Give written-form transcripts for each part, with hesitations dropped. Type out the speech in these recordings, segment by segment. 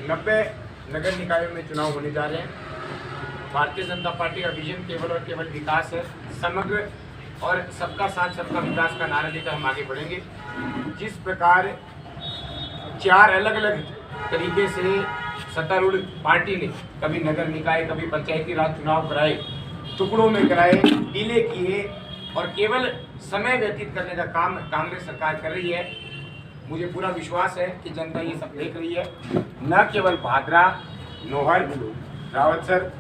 90 नगर निकायों में चुनाव होने जा रहे हैं। भारतीय जनता पार्टी का विजन केवल और केवल विकास है। समग्र और सबका साथ सबका विकास का नारा लेकर हम आगे बढ़ेंगे। जिस प्रकार 4 अलग अलग तरीके से सत्तारूढ़ पार्टी ने कभी नगर निकाय, कभी पंचायती राज चुनाव कराए, टुकड़ों में कराए, डिले किए और केवल समय व्यतीत करने का काम कांग्रेस सरकार कर रही है। मुझे पूरा विश्वास है कि जनता ये सब देख रही है। न केवल भादरा, नोहर, रावतसर,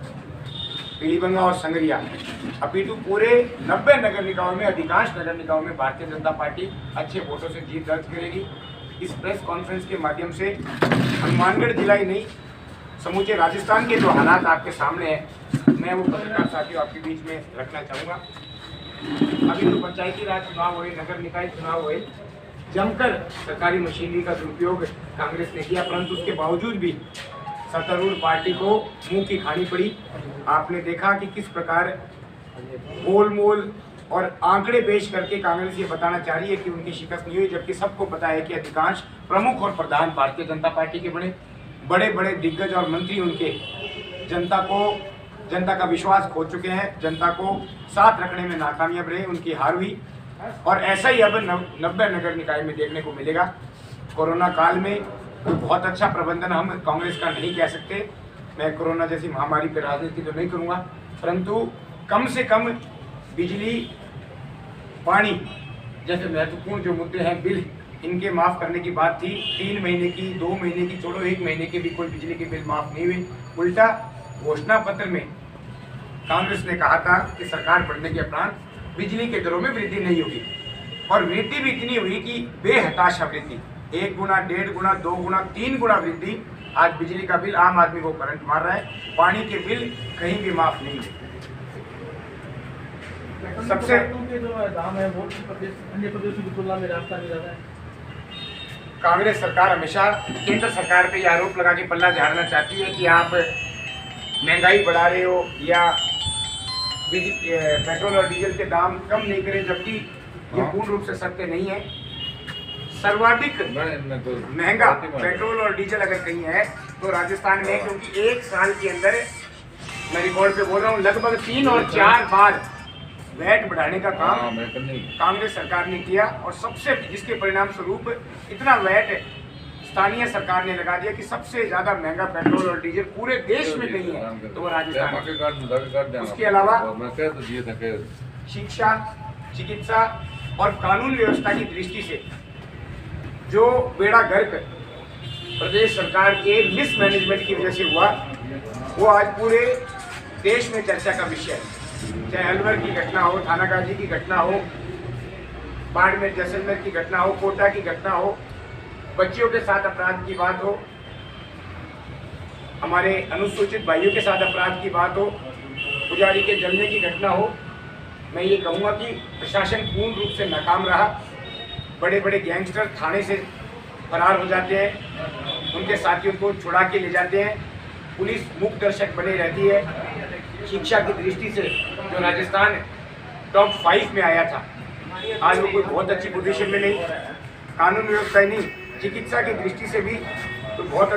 पीलीबंगा और संगरिया, अपितु पूरे 90 नगर निकायों में, अधिकांश नगर निकायों में भारतीय जनता पार्टी अच्छे वोटों से जीत दर्ज करेगी। इस प्रेस कॉन्फ्रेंस के माध्यम से हनुमानगढ़ जिला ही नहीं, समूचे राजस्थान के जो हालात आपके सामने हैं, मैं वो पत्रकार साथियों आपके बीच में रखना चाहूँगा। अभी तो पंचायती राज चुनाव हुए, नगर निकाय चुनाव हुए, जमकर सरकारी मशीनरी का दुरुपयोग कांग्रेस ने किया, परंतु उसके बावजूद भी सत्तारूढ़ पार्टी को मुंह की खानी पड़ी। आपने देखा कि किस प्रकार गोल मोल और आंकड़े पेश करके कांग्रेस ये बताना चाह रही है कि उनकी शिकस्त नहीं हुई, जबकि सबको पता है कि अधिकांश प्रमुख और प्रधान भारतीय जनता पार्टी के बड़े बड़े दिग्गज और मंत्री उनके जनता का विश्वास खो चुके हैं, जनता को साथ रखने में नाकामयाब रहे, उनकी हार हुई। और ऐसा ही अब 90 नगर निकाय में देखने को मिलेगा। कोरोना काल में बहुत अच्छा प्रबंधन हम कांग्रेस का नहीं कह सकते। मैं कोरोना जैसी महामारी पर राजनीति तो नहीं करूंगा, परंतु कम से कम बिजली, पानी जैसे महत्वपूर्ण जो मुद्दे हैं, बिल, इनके माफ़ करने की बात थी। 3 महीने की, 2 महीने की, छोड़ो 1 महीने की भी कोई बिजली के बिल माफ़ नहीं हुई। उल्टा घोषणा पत्र में कांग्रेस ने कहा था कि सरकार बढ़ने के उपरांत बिजली के दरों में वृद्धि नहीं होगी, और वृद्धि भी इतनी हुई कि बेहताशा वृद्धि, 1 गुना, 1.5 गुना, 2 गुना, 3 गुना वृद्धि। आज बिजली का बिल आम आदमी को करंट मार रहा है, पानी के बिल कहीं भी माफ नहीं है। सबसे के जो दाम है वो अन्य प्रदेशों की तुलना में राजस्थान में ज़्यादा है। कांग्रेस सरकार हमेशा केंद्र सरकार पे ये आरोप लगा के पल्ला झाड़ना चाहती है कि आप महंगाई बढ़ा रहे हो या पेट्रोल और डीजल के दाम कम नहीं करें, जबकि ये पूर्ण रूप से सत्य नहीं है। सर्वाधिक महंगा पेट्रोल और डीजल अगर कहीं है तो राजस्थान में, क्योंकि 1 साल के अंदर, मैं रिकॉर्ड पे बोल रहा हूँ, लगभग 3 और 4 बार वैट बढ़ाने का काम कांग्रेस सरकार ने किया, और सबसे जिसके परिणाम स्वरूप इतना वैट स्थानीय सरकार ने लगा दिया कि सबसे ज्यादा महंगा पेट्रोल और डीजल पूरे देश में कहीं है तो वो राजस्थान। उसके अलावा शिक्षा, चिकित्सा और कानून व्यवस्था की दृष्टि से जो बेड़ा गर्क प्रदेश सरकार के मिसमैनेजमेंट की वजह से हुआ, वो आज पूरे देश में चर्चा का विषय है। चाहे अलवर की घटना हो, थानागाजी की घटना हो, बाड़मेर जैसलमेर की घटना हो, कोटा की घटना हो, बच्चियों के साथ अपराध की बात हो, हमारे अनुसूचित भाइयों के साथ अपराध की बात हो, पुजारी के जलने की घटना हो, मैं ये कहूँगा कि प्रशासन पूर्ण रूप से नाकाम रहा। बड़े बड़े गैंगस्टर थाने से फरार हो जाते हैं, उनके साथियों को छुड़ा के ले जाते हैं, पुलिस मुख्य दर्शक बने रहती है। शिक्षा की दृष्टि से जो राजस्थान टॉप 5 में आया था, आज वो कोई बहुत अच्छी पोजीशन में नहीं। कानून व्यवस्था ही नहीं, चिकित्सा की दृष्टि से भी तो बहुत